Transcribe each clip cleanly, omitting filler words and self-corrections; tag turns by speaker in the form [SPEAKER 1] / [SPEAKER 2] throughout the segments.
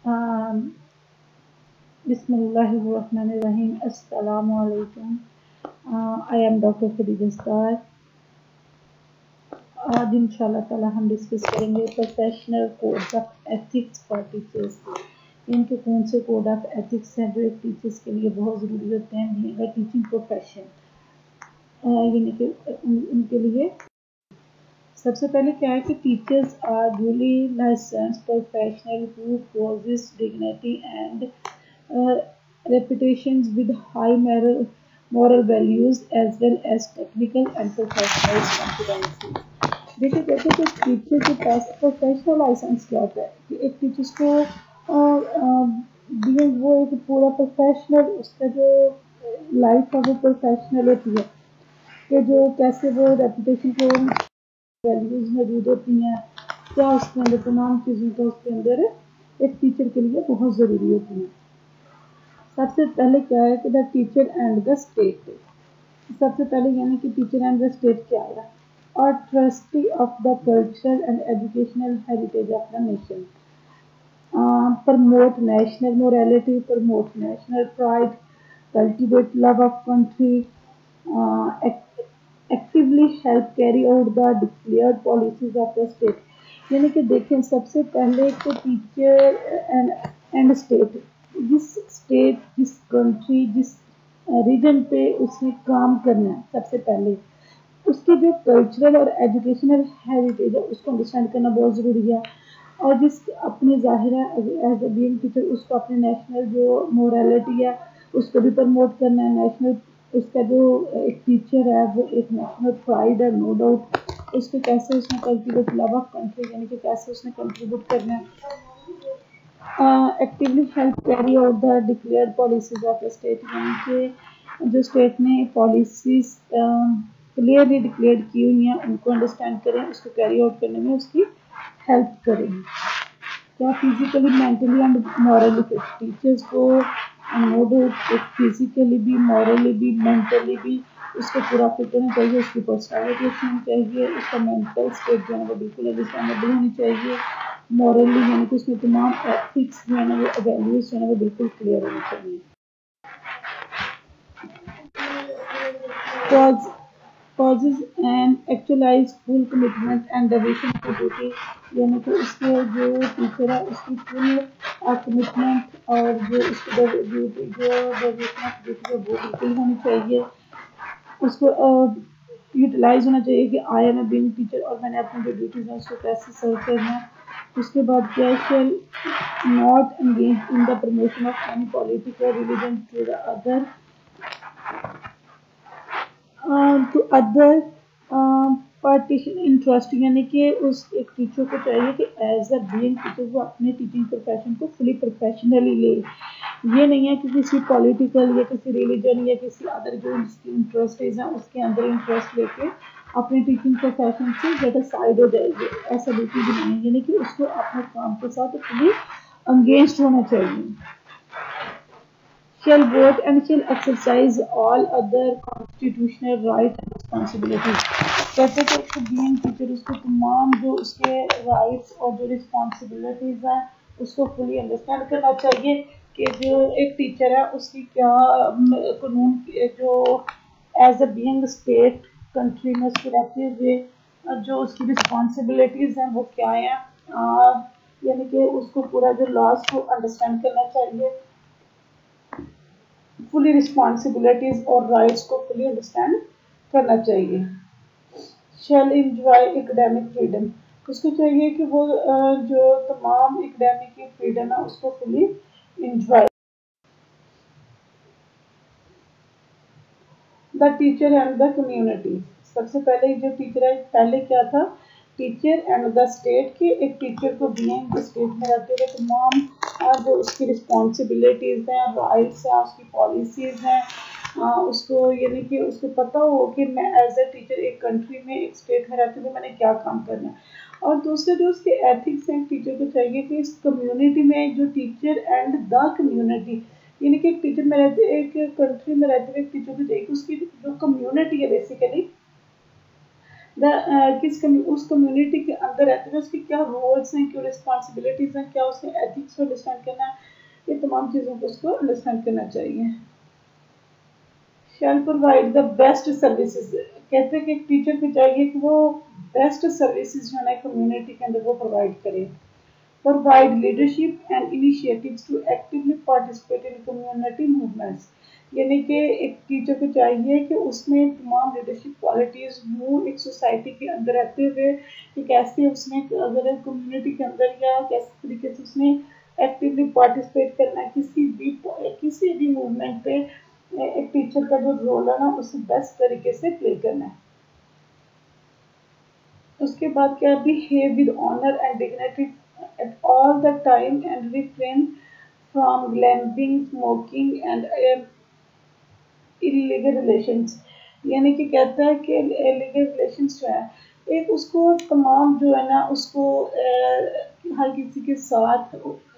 [SPEAKER 1] Um, Bismillahirrahmanirrahim. Assalamu alaikum. I am Dr. Farida Star. आज इंशाल्लाह ताला हम डिस्कस करेंगे professional code of ethics for teachers. इनके कौन से कोड ऑफ एथिक्स हैं जो एक टीचर्स के लिए बहुत ज़रूरी होते हैं अगर टीचिंग प्रोफेशन यानी कि उनके लिए। सबसे पहले क्या है कि teachers are duly licensed professional who possess dignity and reputations with high moral values as well as technical and professional competencies। देखिए कहते हैं कि टीचर के पास प्रोफेशनल लाइसेंस क्या होता है कि एक टीचर्स को वो एक पूरा प्रोफेशनल उसका जो लाइफ है वो प्रोफेशनल होती है कि जो कैसे वो रेपुटेशन को वैल्यूज मौजूद होती हैं, क्या उसके अंदर तमाम चीज़ों का उसके अंदर एक टीचर के लिए बहुत ज़रूरी होती है। सबसे पहले क्या है कि the teacher and the state. सबसे पहले यानी कि टीचर एंड द स्टेट क्या है, और trustee of the cultural and educational heritage of the nation, promote national morality, promote national pride, cultivate love of country, actively help carry out the declared policies of the state. यानी कि देखें सबसे पहले तो teacher and state, जिस state जिस country जिस reason पे उसने काम करना है, सबसे पहले उसकी जो कल्चरल और एजुकेशनल हेरिटेज है उसको अंडरस्टैंड करना बहुत ज़रूरी है। और जिस अपनी ज़ाहिर है एज ए बीइंग टीचर उसको अपने नेशनल जो मोरालिटी है उसको भी प्रमोट करना है। नेशनल उसका जो एक टीचर है वो एक नेशनल प्राइड है, नो डाउट। उसको कैसे उसने कल्टिवेट लव ऑफ कंट्री यानी कि कैसे उसने कंट्रीब्यूट करना है। Actively help carry out the declared policies of the state, यानी कि जो स्टेट ने पॉलिसीज क्लियरली डिक्लेयर की हुई हैं उनको अंडरस्टैंड करें, उसको कैरी आउट करने में उसकी हेल्प करें। क्या physically mentally and morally fit teachers को नो डाउट एक फिजिकली भी मॉरली भी मेंटली भी उसको पूरा फिट होना चाहिए, उसकी पर्सनैलिटी अच्छी होनी चाहिए, उसका मेंटल स्टेट जो है वो बिल्कुल अंडरस्टैंडेबल होनी चाहिए। मॉरली यानी कि उसमें तमाम एथिक्स जो है ना वो वैल्यूज जो है ना वो बिल्कुल क्लियर होनी चाहिए। causes and actualize full commitment and devotion to duty, यानी कि उसके जो टीचर है उसकी फुल कमिटमेंट और जो उसकी ड्यूटी जो डेवोशन ऑफ ड्यूटी है वो बिल्कुल होनी चाहिए। उसको यूटिलाइज होना चाहिए कि I am a being teacher और मैंने अपनी जो ड्यूटीज हैं उसको कैसे सर्व करना है। उसके बाद क्या shall not engage in the promotion of any political religion to the other to other partisan interest, यानी कि उस एक टीचर को चाहिए कि एज अ बीइंग टीचर वो अपने टीचिंग प्रोफेशन को फुली प्रोफेशनली ले। ये नहीं है कि किसी पॉलिटिकल या किसी रिलीजन या किसी अदर जो इंटरेस्ट हैं उसके अंदर इंटरेस्ट लेके अपने टीचिंग प्रोफेशन से ज़्यादा साइड हो जाएगी, ऐसा बिल्कुल भी नहीं है। यानी कि उसको अपने काम के साथ फुली एंगेज्ड होना चाहिए। shall vote and shall exercise all other constitutional right and responsibilities। कहते कि उसको बीइंग टीचर उसको तमाम जो उसके राइट्स और जो रिस्पॉन्सिबिलिटीज़ हैं उसको फुली अंडरस्टैंड करना चाहिए कि जो एक टीचर है उसकी क्या कानून जो as a being state country में उसके रहते हुए जो उसकी रिस्पॉन्सिबिलिटीज़ हैं वो क्या हैं, यानी कि उसको पूरा जो लॉज को अंडरस्टैंड करना चाहिए, फुली रिस्पॉन्सिबिलिटीज और राइट्स को फुली अंडरस्टैंड करना चाहिए। शैल इंजॉय एकेडमिक फ्रीडम, उसको चाहिए कि वो जो तमाम एकेडमिक फ्रीडम है उसको fully enjoy. The teacher and the community, सबसे पहले जो टीचर है पहले क्या था टीचर एंड द स्टेट के, एक टीचर को बीइंग स्टेट में रहते हुए तमाम जो उसकी रिस्पॉन्सिबिलिटीज़ हैं राइट्स हैं उसकी पॉलिसीज़ हैं उसको यानी कि उसको पता हो कि मैं एज ए टीचर एक कंट्री में एक स्टेट में रहते हुए मैंने क्या काम करना है। और दूसरे जो उसके एथिक्स हैं टीचर को चाहिए कि इस कम्युनिटी में जो टीचर एंड द कम्युनिटी, यानी कि एक टीचर में रहते एक कंट्री में रहते हुए एक टीचर को चाहिए कि उसकी जो कम्युनिटी है बेसिकली उस कम्युनिटी के अंदर रहते हैं, उसके क्या रोल्स हैं, क्या रिस्पॉन्सिबिलिटीज हैं, क्या उसने एथिक्स को अंडरस्टैंड करना है, ये तमाम चीज़ों को उसको अंडरस्टैंड करना चाहिए। शैल प्रोवाइड द बेस्ट सर्विसेज, कहते हैं कि एक टीचर को चाहिए कि वो बेस्ट सर्विसेज जो है कम्युनिटी के अंदर वो प्रोवाइड करे। Provide leadership and initiatives to actively participate in community movements, यानी कि एक टीचर को चाहिए कि उसमें तमाम लीडरशिप क्वालिटीज़ हो एक सोसाइटी के अंदर रहते हुए कि कैसे उसने अगर कम्युनिटी के अंदर या कैसे तरीके से उसने एक्टिवली पार्टिसिपेट करना है किसी भी मूवमेंट पे, एक टीचर का जो रोल है ना उसे बेस्ट तरीके से प्ले करना है। उसके बाद क्या, behave with honour and dignity at all the time and refrain from gambling, smoking and illegal relations, यानी कि कहता है कि इलीगल रिलेशंस जो है एक उसको तमाम जो है ना उसको हर किसी के साथ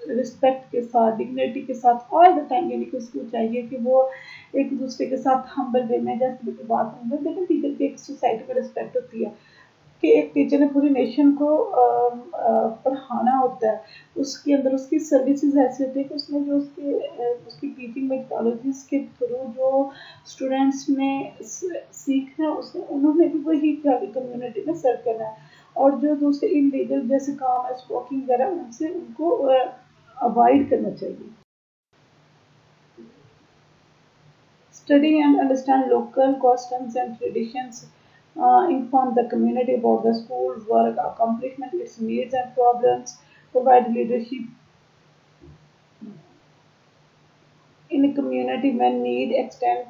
[SPEAKER 1] रिस्पेक्ट के साथ डिग्निटी के साथ ऑल द टाइम, यानी कि उसको चाहिए कि वो एक दूसरे के साथ हम्बल वे में, जैसे भी बात होंगे लेकिन टीचर की एक सोसाइटी में रिस्पेक्ट होती है कि एक टीचर ने पूरी नेशन को पढ़ाना होता है, उसके अंदर उसकी सर्विसेज ऐसी होती है कि उसमें जो उसकी टीचिंग मेथोडोलॉजीज के थ्रू जो स्टूडेंट्स ने सीखना है उसने उन्होंने भी वही कम्युनिटी में सर्व करना है, और जो दूसरे इलीगल जैसे काम है स्मोकिंग वगैरह उनसे उनको अवॉइड करना चाहिए। Study and understand local customs and traditions. Inform the community about the school work, accomplishment, its needs and problems. Provide leadership in a community when need. Extend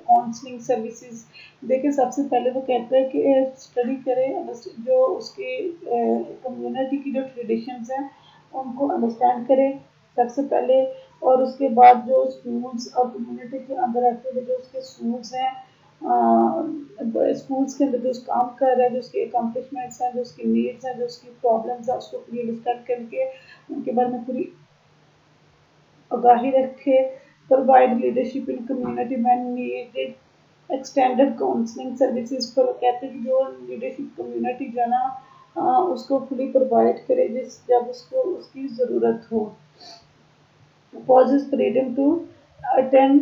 [SPEAKER 1] counseling services. देखिए सबसे पहले वो कहते हैं कि स्टडी करें, जो उसके कम्युनिटी की जो ट्रेडिशंस हैं उनको अंडरस्टैंड करें सबसे पहले, और उसके बाद जो स्कूल्स और कम्युनिटी के अंदर रहते हुए जो उसके स्कूल्स हैं, स्कूल्स के अंदर जो काम कर रहा है, जो उसके अकम्पलिशमेंट्स हैं, जो उसकी नीड्स हैं, जो उसकी प्रॉब्लम्स हैं, उसको पूरी अंडरस्टैंड करके उनके बारे में पूरी आगाही रखे। Provide leadership in community man needed extended counselling services, पर कहते हैं कि जो लीडरशिप कम्युनिटी जो है ना उसको फुली प्रोवाइड करे जब उसको उसकी ज़रूरत हो। Possess freedom to attend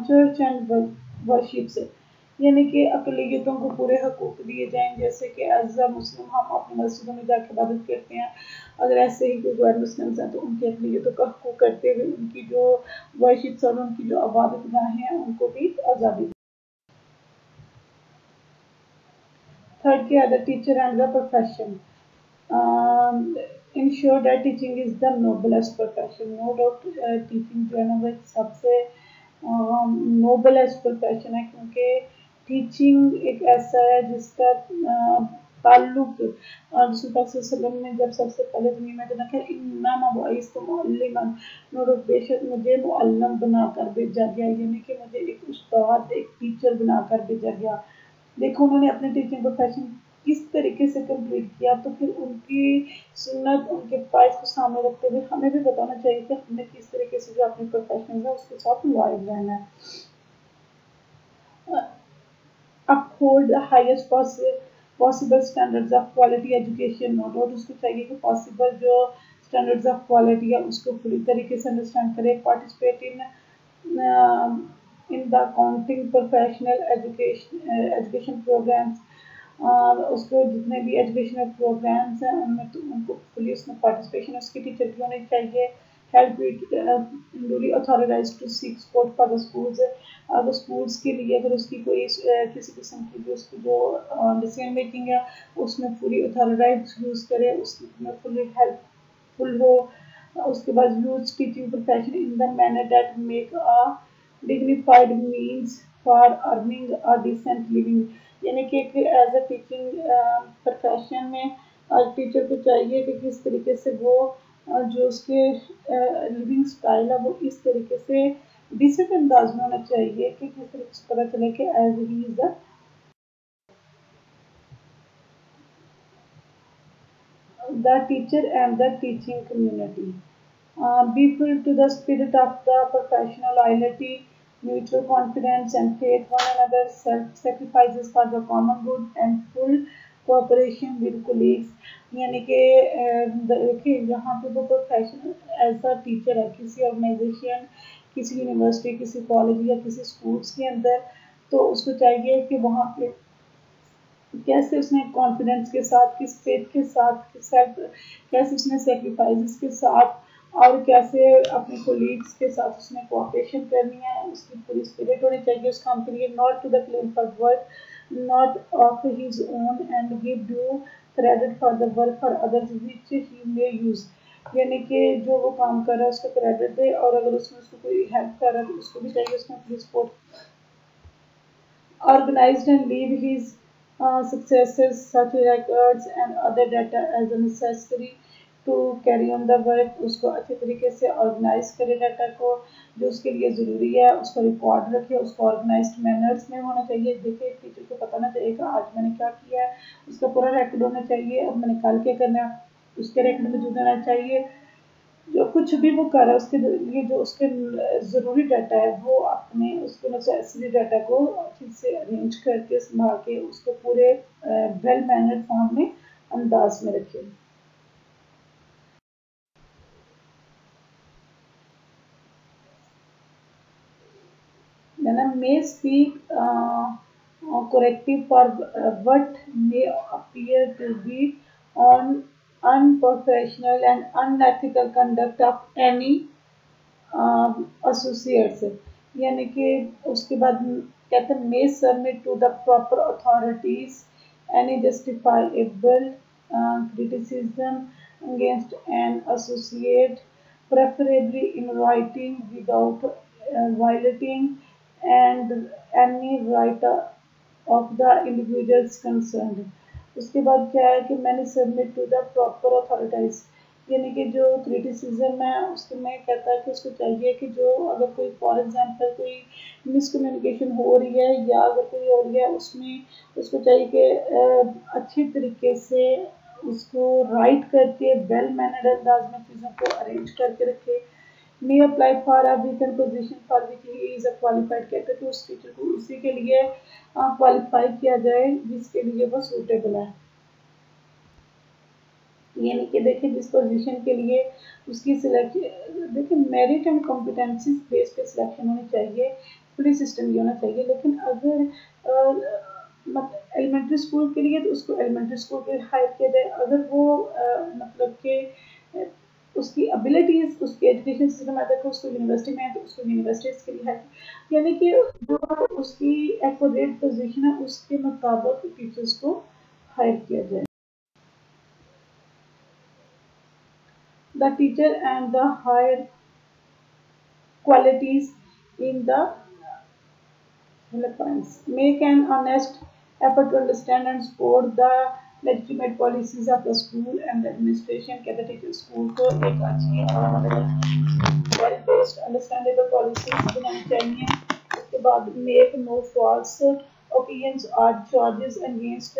[SPEAKER 1] church and worships, यानी कि अक़लियतों को पूरे हकूक़ दिए जाएँ, जैसे कि एज अ मुस्लिम हम अपनी मस्जिदों में जाकर इबादत करते हैं, अगर ऐसे ही कोई गैर मुस्लिम्स हैं तो उनकी अक़लियतों का हकूक़ करते हुए उनकी जो वर्शिप्स और उनकी जो इबादत गाहें हैं उनको भी आज़ादी दी। थर्ड क्या है, the teacher and the profession. ensure that teaching is the noblest profession, no doubt teaching जो है ना वो सबसे नोबलेस्ट प्रोफेशन है, क्योंकि टीचिंग एक ऐसा है जिसका ताल्लुक रसूल ने जब सबसे पहले दुनिया में देखा इन्नमा बुइस्तु मुअल्लिमन, बेशक मुझे मुअल्लिम बनाकर भेजा गया, यानी कि मुझे एक उस्ताद एक टीचर बनाकर भेजा गया। देखो उन्होंने अपने टीचिंग प्रोफेशन किस तरीके से कंप्लीट किया, तो फिर उनकी सुन्नत उनके प्राइस को सामने रखते हुए हमें भी बताना चाहिए कि हमने किस तरीके से जो अपने प्रोफेशन है उसके साथ लॉयल रहना है। Uphold the highest possible standards of quality education, no doubt उसको चाहिए कि पॉसिबल जो स्टैंडर्ड्स ऑफ क्वालिटी है उसको पूरी तरीके से अंडरस्टैंड करे। Participate in the accounting professional education programmes, उसको जितने भी एजुकेशनल प्रोग्राम्स हैं उनमें तो उनको फुली उसमें पार्टिसिपेशन उसकी टीचर की होनी चाहिए। Help duly authorise to seek support for the schools, अगर स्कूल्स के लिए अगर उसकी कोई किसी किस्म की भी उसकी जो डिसीजन मेकिंग है उसमें पूरी अथॉराइज यूज़ करे, उसमें फुली हेल्पफुल हो। उसके बाद use teaching profession in the manner that make a dignified means for earning a decent living, यानी कि एज अ टीचिंग प्रोफेशन में टीचर को चाहिए कि किस तरीके से वो जो उसके लिविंग स्टाइल है वो इस तरीके से डिसेंट अंदाज में होना चाहिए कि किस तरीके से पता चले कि as he is the teacher and the teaching community. Be filled to the spirit of the professional loyalty, mutual confidence and faith one another, self-sacrifices for the common good and full cooperation with colleagues. यानी कि देखिए यहाँ पे वो professional as a teacher है किसी organisation, किसी university, किसी कॉलेज या किसी स्कूल्स के अंदर, तो उसको चाहिए कि वहाँ पे कैसे उसने कॉन्फिडेंस के साथ, किस फेथ के साथ, कैसे उसने सेक्रीफाइसेस के साथ और कैसे अपने कोलीग्स के साथ उसने कोऑपरेशन करनी है, उसकी पूरी स्पिरिट होनी चाहिए उस काम के लिए, not to the claim for work, not of his own and give due credit for the work for others which he may use. यानी कि जो वो काम कर रहा है उसको क्रेडिट दे, और अगर उसमें उसको कोई हेल्प कर रहा है तो उसको भी चाहिए उसमें अपनी support. Organized and leave his successes, such records and other data as necessary to carry on the work। उसको अच्छे तरीके से ऑर्गेनाइज करे डाटा को, जो उसके लिए ज़रूरी है उसको रिकॉर्ड रखे, उसको ऑर्गेनाइज्ड मैनर्स में होना चाहिए। देखिए टीचर को पता ना चलेगा आज मैंने क्या किया है, उसका पूरा रिकॉर्ड होना चाहिए, अब मैंने कल क्या करना है उसके रिकॉर्ड में जुड़ होना चाहिए। जो कुछ भी वो कर रहा है उसके लिए जो उसके ज़रूरी डाटा है वो अपने उसके नेसेसरी डाटा को अच्छे से अरेंज करके संभाल के उसको पूरे वेल मैनर्ड फॉर्म में अंदाज में रखें। Then may speak corrective for what may appear to be on unprofessional and unethical conduct of any associates। यानी कि उसके बाद कहते हैं may submit to the proper authorities any justifiable criticism against an associate, preferably in writing without violating and any right of the individuals concerned। उसके बाद क्या है कि मैंने submit to the proper authorities, यानी कि जो क्रिटिसिज्म है उसके में कहता है कि उसको चाहिए कि जो अगर कोई फॉर एग्जांपल कोई मिसकम्युनिकेशन हो रही है या अगर कोई हो रही है उसमें उसको चाहिए कि अच्छी तरीके से उसको राइट करके वेल मैनर्ड अंदाज में चीज़ों को अरेंज करके रखे। may apply for a vacant position for which he is a qualified, कहते हैं कि उस टीचर को उसी के लिए क्वालिफाई किया जाए जिसके लिए वो सूटेबल है। यानी कि देखिए जिस पोजीशन के लिए उसकी सिलेक्शन, देखिए मेरिट एंड कॉम्पिटेंसी बेस पे सिलेक्शन होनी चाहिए, पुलिस सिस्टम ये होना चाहिए। लेकिन अगर मतलब एलिमेंट्री स्कूल के लिए तो उसको एलिमेंट्री स्कूल के हायर किया जाए, अगर वो मतलब कि उसकी एबिलिटीज उसके एजुकेशन सिस्टम में अगर उसको यूनिवर्सिटी में है तो उसको यूनिवर्सिटीज के लिए है, यानी कि जो उसकी एक्यूरेट पोजीशन है उसके मुताबिक टीचर्स को हायर किया जाए। The teacher and the higher qualities in the Philippines make an honest effort to understand and support the legitimate policies of the school and the administration। कहते टीचर स्कूल को एक अच्छी वेल बेस्ड अंडरस्टैंडेबल पॉलिसीज बनानी चाहिए। उसके बाद make no false opinions or charges against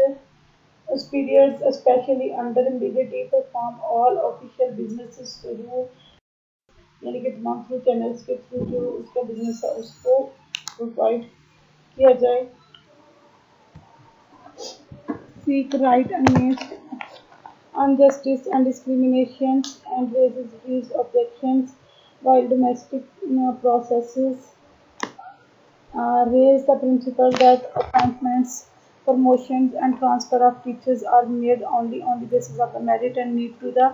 [SPEAKER 1] superiors, especially under ambiguity, perform all official businesses through, यानी कि तमाम थ्रू चैनल्स के थ्रू जो उसका बिजनेस है उसको प्रोवाइड किया जाए। Seek right against injustice and discrimination and raises these objections while domestic processes raise the principle that appointments, promotions and transfer of teachers are made only on the basis of the merit and need to the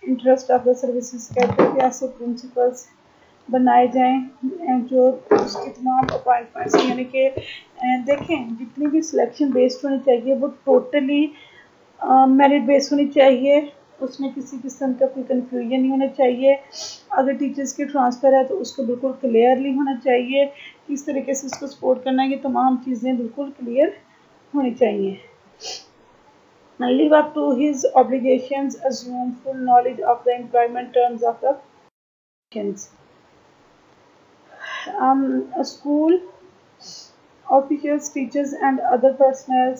[SPEAKER 1] interest of the services। कहते हैं कि ऐसे principles बनाए जाएं जो उसके तमाम appointments, यानी कि देखें जितनी भी सिलेक्शन बेस्ड होनी चाहिए वो टोटली मेरिट बेस्ड होनी चाहिए, उसमें किसी किस्म का कोई कन्फ्यूजन नहीं होना चाहिए। अगर टीचर्स की ट्रांसफ़र है तो उसको बिल्कुल क्लियरली होना चाहिए, किस तरीके से उसको सपोर्ट करना है, ये तमाम चीज़ें बिल्कुल क्लियर होनी चाहिए। Live up to his obligations, assume full knowledge of the employment terms of the conditions। School officials, teachers and other personnel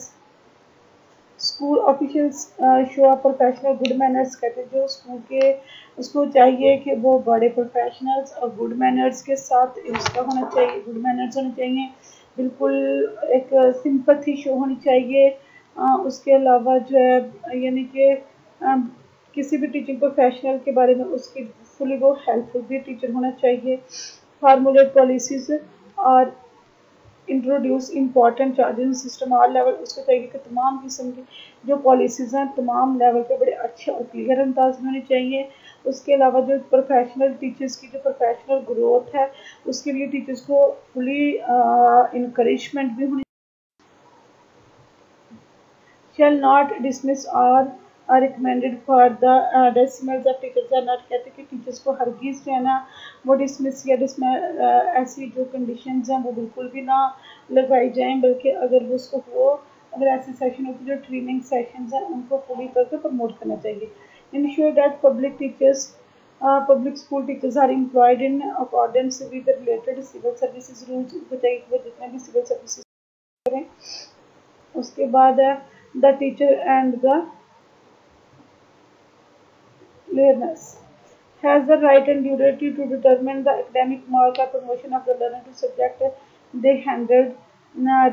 [SPEAKER 1] school officials show a professional good manners, कहते हैं जो स्कूल के उसको चाहिए कि वो बड़े प्रोफेशनल्स और गुड मैनर्स के साथ उसका होना चाहिए, गुड मैनर्स होने चाहिए, बिल्कुल एक सिंपथी शो होनी चाहिए। उसके अलावा जो है यानी कि किसी भी टीचिंग प्रोफेशनल के बारे में उसकी फुली वो हेल्पफुल भी टीचर होना चाहिए। फार्मूलेट पॉलिसीज और introduce important charging system all level, उसको चाहिए कि तमाम किस्म की जो पॉलिसीज़ हैं तमाम लेवल पे बड़े अच्छे और क्लियर अंदाज में होने चाहिए। उसके अलावा जो प्रोफेशनल टीचर्स की जो प्रोफेशनल ग्रोथ है उसके लिए टीचर्स को फुली इनकरेजमेंट भी होनी। shall not dismiss or are recommended for the decimals of teachers are not, कहते कि टीचर्स को हरगिज़ जो है ना वो डिसमिस या ऐसी जो कंडीशंस हैं वो बिल्कुल भी ना लगाई जाएं, बल्कि अगर वो उसको वो अगर ऐसे सेशन होते जो ट्रेनिंग सेशंस हैं उनको पूरी करके प्रमोट करना चाहिए। Ensure that public teachers public school teachers are employed in accordance with related civil services rules, उनको चाहिए कि वो जितने भी सिविल सर्विसेज करें। उसके बाद है the teacher and the learners has the right and duty to determine the academic mark or promotion of the learner to subject they handled,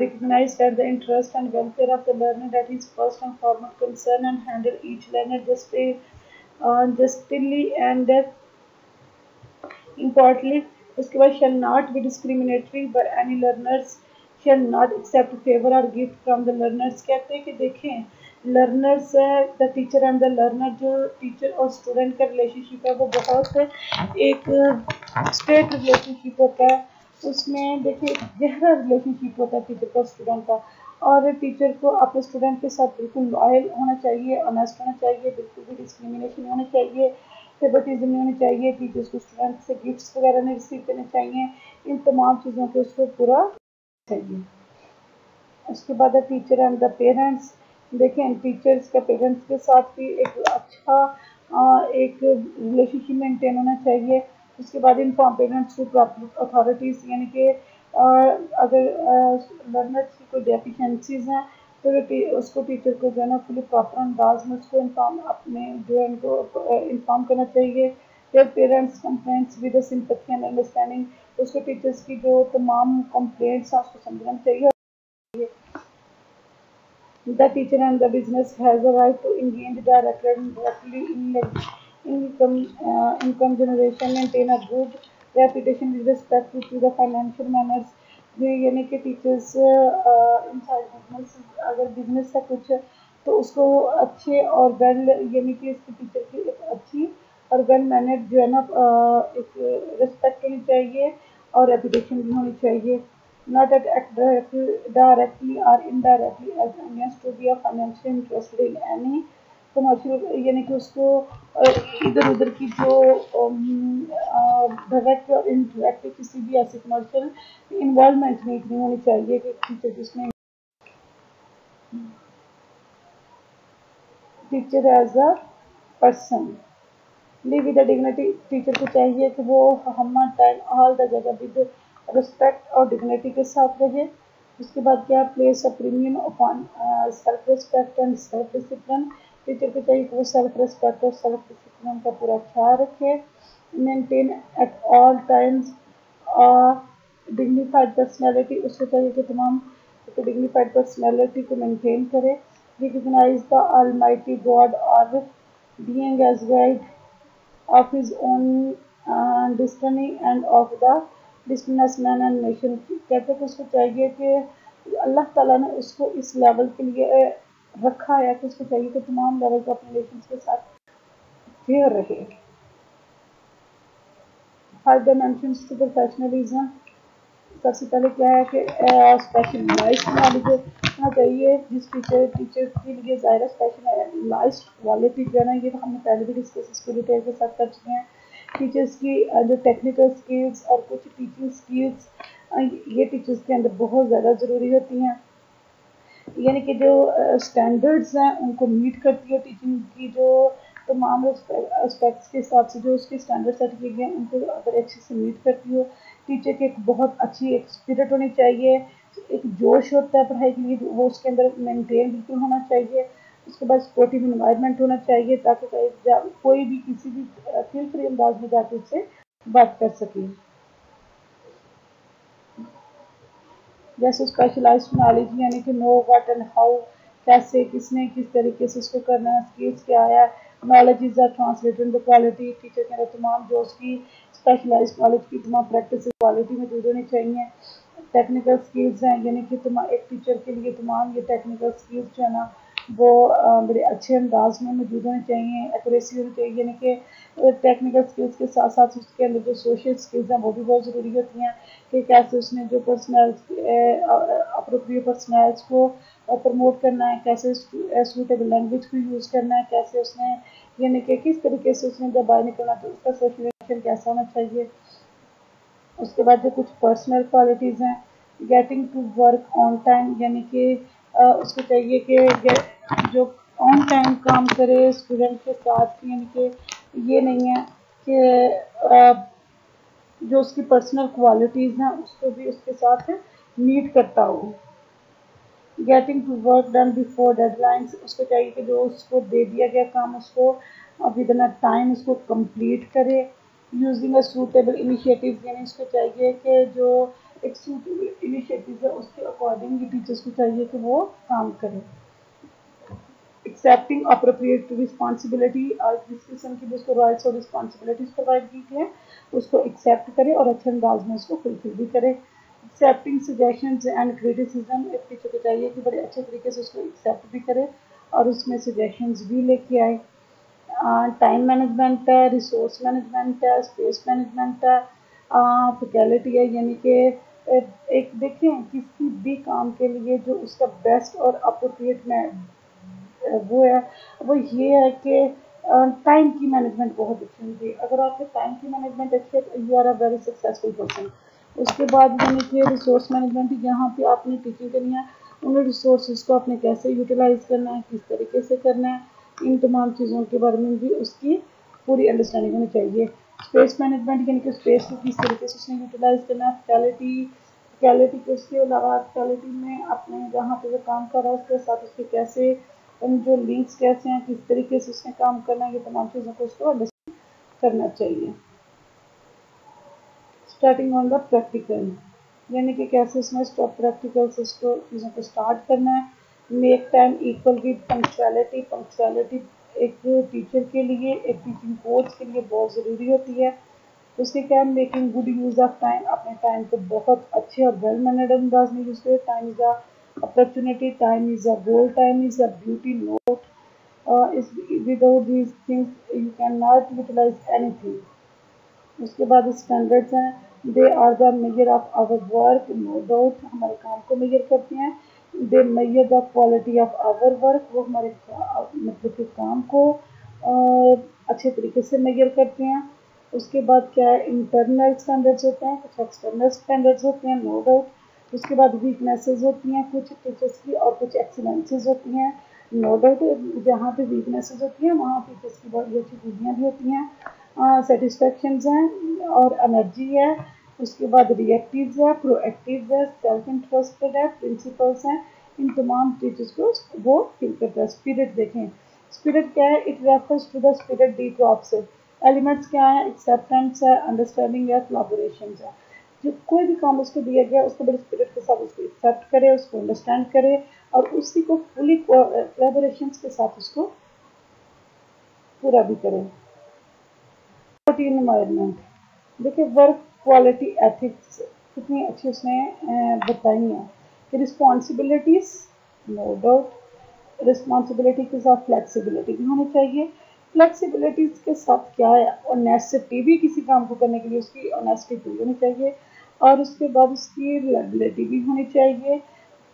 [SPEAKER 1] recognize that the interest and welfare of the learner that is first and foremost concern and handle each learner justly and importantly। उसके बाद shall not be discriminatory by any learners, shall not accept favor or gift from the learners, कहते हैं कि देखें learners the teacher and the learner, जो teacher और student का relationship है वो बहुत एक स्ट्रेट रिलेशनशिप होता है, उसमें देखिए गहरा रिलेशनशिप होता है टीचर का स्टूडेंट का, और टीचर को अपने स्टूडेंट के साथ बिल्कुल लॉयल होना चाहिए, ऑनेस्ट होना चाहिए, बिल्कुल भी डिस्क्रिमिनेशन होना चाहिए, फेवरेटिज्म नहीं होनी चाहिए, टीचर्स को स्टूडेंट से गिफ्ट्स वगैरह नहीं रिसीव करने चाहिए, इन तमाम चीज़ों को उसको पूरा चाहिए। उसके बाद है टीचर एंड द पेरेंट्स, देखें टीचर्स का पेरेंट्स के साथ भी एक अच्छा एक रिलेशनशिप मेंटेन होना चाहिए। उसके बाद inform parents to proper authorities, यानी कि अगर लर्नर्स की कोई डेफिशिएंसीज हैं तो उसको टीचर को जो है ना फुली प्रॉपर अंदाज में उसको इन्फॉर्म अपने जो है उनको इन्फॉर्म करना चाहिए। फिर parents complaints with sympathy and understanding, उसको टीचर्स की जो तमाम कंप्लेंट्स हैं उसको समझना चाहिए। The teacher and the business has a right to engage directly and indirectly in income generation, maintain a good reputation with respect to the financial manners। यानी कि टीचर्स इनसाइड बिजनेस, अगर बिजनेस है कुछ तो उसको अच्छे और वेल यानी कि इसकी टीचर की एक अच्छी और वेल मैनेड जो है ना एक रिस्पेक्ट होनी चाहिए और रेपुटेशन भी होनी चाहिए। not act directly or indirectly as against to be a financially interested in any commercial, यानी कि उसको इधर उधर की जो डायरेक्ट और इनडायरेक्ट किसी भी ऐसे कमर्शियल इन्वॉल्वमेंट नहीं होनी चाहिए कि टीचर जिसमें teacher as a person live with dignity, teacher को चाहिए कि वो हर टाइम ऑल द जगह विद रिस्पेक्ट और डिग्निटी के साथ रहे। उसके बाद क्या place a premium upon self respect and self discipline, teacher को चाहिए कि वो सेल्फ रिस्पेक्ट और सेल्फ डिसिप्लिन का पूरा ख्याल रखे। Maintain at all times dignified personality, उसको चाहिए कि तमाम डिग्निफाइड पर्सनैलिटी को मेंटेन करे। रिकग्नाइज द ऑलमाइटी गॉड और being as guide of his own destiny and of the businessman and nation, कहते कि उसको चाहिए कि अल्लाह ताला ने उसको इस लेवल के लिए रखा है कि उसको चाहिए कि तमाम लेवल को अपने नेशन के साथ फेयर रहे। 5 dimensions to professionalism, सबसे पहले क्या है कि स्पेशलाइज्ड नॉलेज होना चाहिए जिस टीचर के लिए ज़ाहिर स्पेशलाइज्ड क्वालिटी जो है ना, ये तो हमने पहले भी डिस्कस इसको डिटेल के साथ कर चुके हैं। टीचर्स की जो टेक्निकल स्किल्स और कुछ टीचिंग स्किल्स ये टीचर्स के अंदर बहुत ज़्यादा ज़रूरी होती हैं, यानी कि जो स्टैंडर्ड्स हैं उनको मीट करती है टीचिंग की, जो तमाम एस्पेक्ट्स के हिसाब से जो उसके स्टैंडर्ड सेट किए गए उनको अगर अच्छे से मीट करती हो। टीचर की एक बहुत अच्छी एक स्पिरिट होनी चाहिए, एक जोश होता है पढ़ाई के लिए वो उसके अंदर मेंटेन बिल्कुल होना चाहिए। उसके बाद सपोर्टिव इन्वायरमेंट होना चाहिए ताकि कोई भी किसी भी फील फ्री अंदाज में जाके उससे बात कर सके। जैसे स्पेशलाइज्ड नॉलेज यानी कि नो व्हाट एंड हाउ, कैसे किसने किस तरीके से उसको करना है, स्किल्स क्या है। Knowledge is translated the quality, teacher के अंदर तमाम जो उसकी स्पेशलाइज्ड नॉलेज की तमाम प्रैक्टिस क्वालिटी मौजूद होनी चाहिए। टेक्निकल स्किल्स हैं यानी कि एक टीचर के लिए तमाम ये टेक्निकल स्किल्स जो है ना वो बड़े अच्छे अंदाज में मौजूद होने चाहिए। एक्यूरेसी होनी चाहिए यानी कि टेक्निकल स्किल्स के साथ साथ उसके अंदर जो सोशल स्किल्स हैं वो भी बहुत ज़रूरी होती हैं कि कैसे उसने जो पर्सनल अप्रोप्रिएट पर्सनल्स को प्रमोट करना है, कैसे सूटेबल लैंग्वेज को यूज़ करना है, कैसे उसने यानी कि किस तरीके से उसने जब बाहर निकलना तो उसका सोशलाइजेशन कैसा होना चाहिए। उसके बाद जो कुछ पर्सनल क्वालिटीज़ हैं, getting to work on time यानी कि उसको चाहिए कि जो ऑन टाइम काम करे स्टूडेंट के साथ, यानी कि ये नहीं है कि जो उसकी पर्सनल क्वालिटीज़ हैं उसको भी उसके साथ मीट करता हो। Getting to work done before deadlines, उसको चाहिए कि जो उसको दे दिया गया काम उसको विद इन टाइम उसको कंप्लीट करे। यूजिंग अ सूटेबल इनिशिएटिव यानी उसको चाहिए कि जो एक सूटेबल इनिशिएटिव है उसके अकॉर्डिंग टीचर्स को चाहिए कि वो काम करें। एक्सेप्टिंग अप्रोप्रिएट रिस्पॉन्सिबिलिटी, और जिस किस्म की उसको राइट्स और रिस्पॉन्सिबिलिटीज प्रोवाइड की गई हैं उसको एक्सेप्ट करे और अच्छे अंदाज में उसको फुलफिल भी करे। एक्सेप्टिंग सजेशंस एंड क्रिटिसिज्म, एक टीचर को चाहिए कि बड़े अच्छे तरीके से उसको एक्सेप्ट भी करे और उसमें सजेशंस भी लेके आए। टाइम मैनेजमेंट है, रिसोर्स मैनेजमेंट है, स्पेस मैनेजमेंट है, फैकल्टी है यानी कि एक देखें किसी भी काम के लिए जो उसका बेस्ट और अप्रोप्रिएट में वो है वो ये है कि टाइम की मैनेजमेंट बहुत अच्छी होगी। अगर आपके टाइम की मैनेजमेंट अच्छी है तो you are a very successful person. उसके बाद यानी कि रिसोर्स मैनेजमेंट, यहाँ पे आपने टीचिंग करनी है, उन रिसोर्स को आपने कैसे यूटिलाइज करना है, किस तरीके से करना है, इन तमाम चीज़ों के बारे में भी उसकी पूरी अंडरस्टैंडिंग होनी चाहिए। स्पेस मैनेजमेंट यानी कि स्पेस को किस तरीके से उसने यूटिलाइज करना है। फैकल्टी के उसके अलावा फैकल्टी में अपने जहाँ पे वो काम कर रहा है उसके साथ उसके कैसे उन जो लिंक्स कैसे हैं, किस तरीके से उसने काम करना है, ये तमाम चीज़ों को उसको अंडरस्टैंड करना चाहिए। स्टार्टिंग ऑन द प्रैक्टिकल यानी कि कैसे उसमें प्रैक्टिकल से उसको चीज़ों को स्टार्ट करना है। Make time equal with punctuality, punctuality एक टीचर के लिए, एक टीचिंग कोच के लिए बहुत ज़रूरी होती है। उसके क्या, making good use of time, अपने टाइम को बहुत अच्छे और वेल मैनर्ड अंदाज में यूज़ करें। Time is a opportunity, time is a goal, time is a beauty note, without these things you can not utilize anything. उसके बाद स्टैंडर्ड्स हैं, they are the measure of our work, no doubt हमारे काम को measure करते हैं। They measure the quality of our work, वो हमारे मतलब के काम को अच्छे तरीके से मेजर करते हैं। उसके बाद क्या है, इंटरनल स्टैंडर्ड्स होते हैं, कुछ एक्सटर्नल स्टैंडर्ड्स होते हैं, नो डाउट। उसके बाद वीकनेसेस होती हैं कुछ टीचर्स की और कुछ एक्सीलेंसेस होती हैं, नो डाउट। जहाँ पे वीकनेसेस होती हैं वहाँ टीचर्स की बहुत अच्छी खूबियाँ भी होती हैं। सेटिस्फेक्शंस हैं और एनर्जी है। उसके बाद रिएक्टिव है, प्रोएक्टिव है, सेल्फ इंटरेस्टेड है, प्रिंसिपल्स हैं। इन तमाम टीचर्स को वो फिल करता है। स्पिरिट देखें, स्पिरिट क्या है, it refers to the spirit D drop से। एलिमेंट्स क्या है, एक्सेप्टेंस है, अंडरस्टैंडिंग है, कोलैबोरेशन है। जो कोई भी काम उसको दिया गया उसको बड़े स्पिरिट के साथ उसको एक्सेप्ट करे, उसको अंडरस्टैंड करे और उसी को फुली कोलैबोरेशन के साथ उसको पूरा भी करें। एनवायरनमेंट देखिए, वर्क क्वालिटी एथिक्स कितनी अच्छी उसने बताई हैं कि रिस्पॉन्सिबिलिटीज, नो डाउट रिस्पॉन्सिबिलिटी के साथ फ्लेक्सिबिलिटी भी होनी चाहिए। फ्लेक्सिबिलिटीज के साथ क्या है, ऑनेस्टी भी, किसी काम को करने के लिए उसकी ऑनेस्टी भी होनी चाहिए और उसके बाद उसकी रिलायबिलिटी भी होनी चाहिए।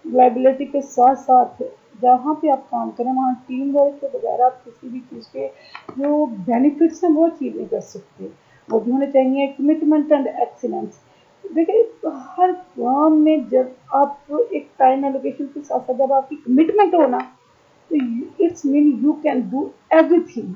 [SPEAKER 1] रिलायबिलिटी के साथ साथ जहाँ पे आप काम करें वहाँ टीम वर्क के बगैर आप किसी भी चीज़ के जो बेनिफिट्स हैं वो अचीव नहीं कर सकते, वो भी होने चाहिए। कमिटमेंट एंड एक्सीलेंस, देखिए हर काम में जब आप एक टाइम एलोकेशन के साथ साथ जब आपकी कमिटमेंट हो ना तो it's mean you can do everything.